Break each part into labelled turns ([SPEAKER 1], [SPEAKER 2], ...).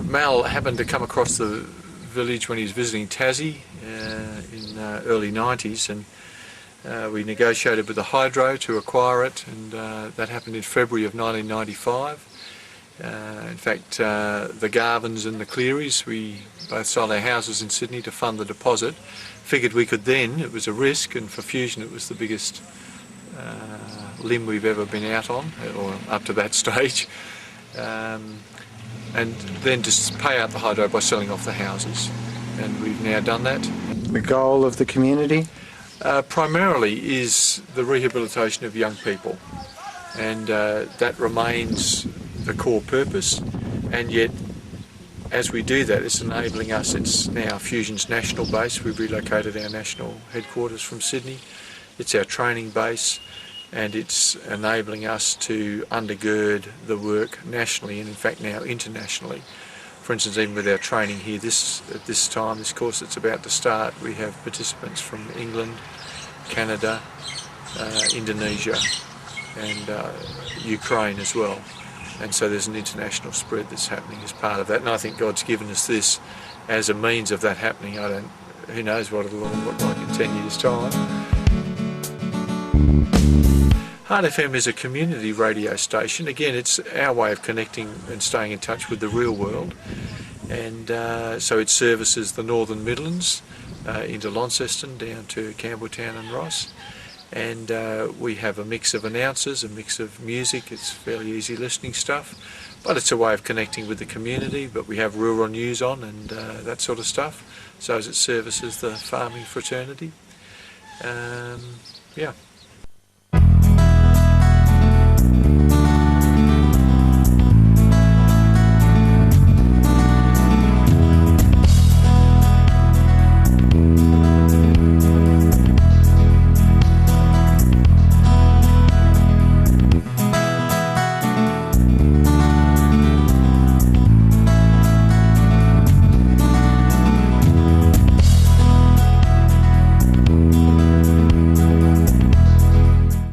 [SPEAKER 1] Mal happened to come across the village when he was visiting Tassie in early 90s, and we negotiated with the hydro to acquire it, and that happened in February of 1995. In fact, the Garvins and the Clearys, we both sold our houses in Sydney to fund the deposit. Figured we could then, it was a risk, and for Fusion it was the biggest limb we've ever been out on, or up to that stage. And then just pay out the hydro by selling off the houses, and we've now done that.
[SPEAKER 2] The goal of the community?
[SPEAKER 1] Primarily is the rehabilitation of young people, and that remains the core purpose, and yet as we do that it's enabling us, it's now Fusion's national base. We've relocated our national headquarters from Sydney. It's our training base, and it's enabling us to undergird the work nationally and in fact now internationally. For instance, even with our training here at this time, this course that's about to start, we have participants from England, Canada, Indonesia and Ukraine as well. And so there's an international spread that's happening as part of that, and I think God's given us this as a means of that happening. Who knows what it'll all look like in 10 years' time. Heart FM is a community radio station. Again, it's our way of connecting and staying in touch with the real world, and so it services the Northern Midlands into Launceston down to Campbelltown and Ross, and we have a mix of announcers, a mix of music. It's fairly easy listening stuff, but it's a way of connecting with the community. But we have rural news on and that sort of stuff, so as it services the farming fraternity. Yeah.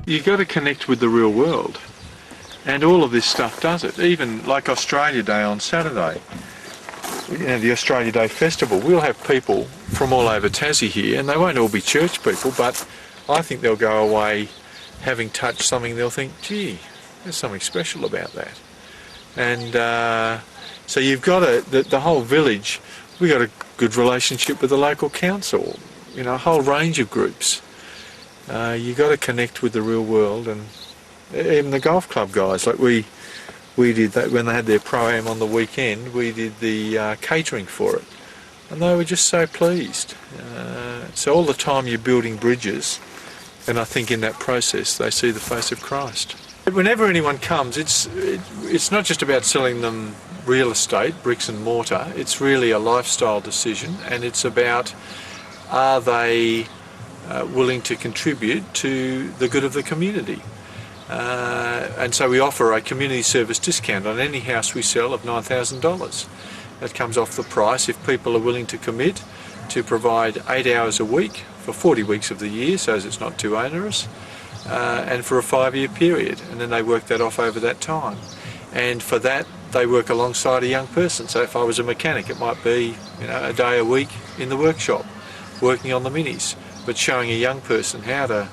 [SPEAKER 1] You've got to connect with the real world, and all of this stuff does it. Even like Australia Day on Saturday, the Australia Day Festival, we'll have people from all over Tassie here, and they won't all be church people, but I think they'll go away having touched something. They'll think, gee, there's something special about that. And so you've got the whole village, we've got a good relationship with the local council, a whole range of groups. You got to connect with the real world, and even the golf club guys. Like we did that when they had their pro-am on the weekend. We did the catering for it, and they were just so pleased. So all the time you're building bridges, and I think in that process they see the face of Christ. Whenever anyone comes, it's not just about selling them real estate, bricks and mortar. It's really a lifestyle decision, and it's about, are they willing to contribute to the good of the community. And so we offer a community service discount on any house we sell of $9,000. That comes off the price if people are willing to commit to provide 8 hours a week for 40 weeks of the year, so as it's not too onerous, and for a 5-year period, and then they work that off over that time. And for that they work alongside a young person. So if I was a mechanic, it might be a day a week in the workshop working on the minis, but showing a young person how to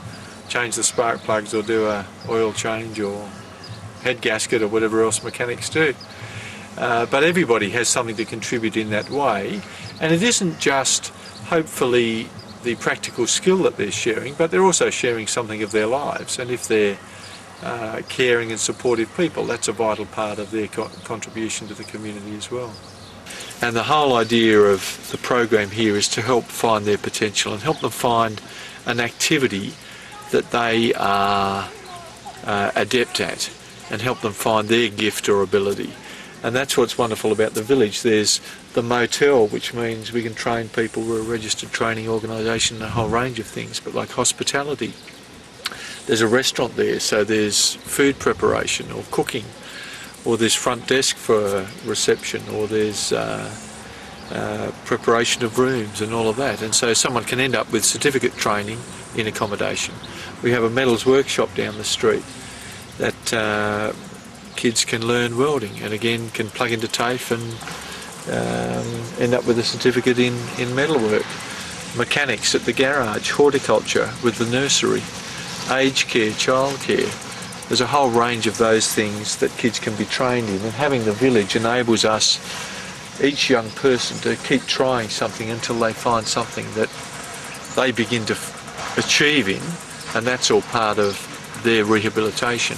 [SPEAKER 1] change the spark plugs or do a oil change or head gasket or whatever else mechanics do. But everybody has something to contribute in that way, and it isn't just hopefully the practical skill that they're sharing, but they're also sharing something of their lives, and if they're caring and supportive people, that's a vital part of their contribution to the community as well. And the whole idea of the program here is to help find their potential and help them find an activity that they are adept at, and help them find their gift or ability. And that's what's wonderful about the village. There's the motel, which means we can train people. We're a registered training organisation, a whole range of things, but like hospitality. There's a restaurant there, so there's food preparation or cooking, or there's front desk for reception, or there's preparation of rooms and all of that. And so someone can end up with certificate training in accommodation. We have a metals workshop down the street that kids can learn welding, and again can plug into TAFE and end up with a certificate in metalwork, mechanics at the garage, horticulture with the nursery, aged care, childcare. There's a whole range of those things that kids can be trained in, and having the village enables us, each young person, to keep trying something until they find something that they begin to achieve in, and that's all part of their rehabilitation.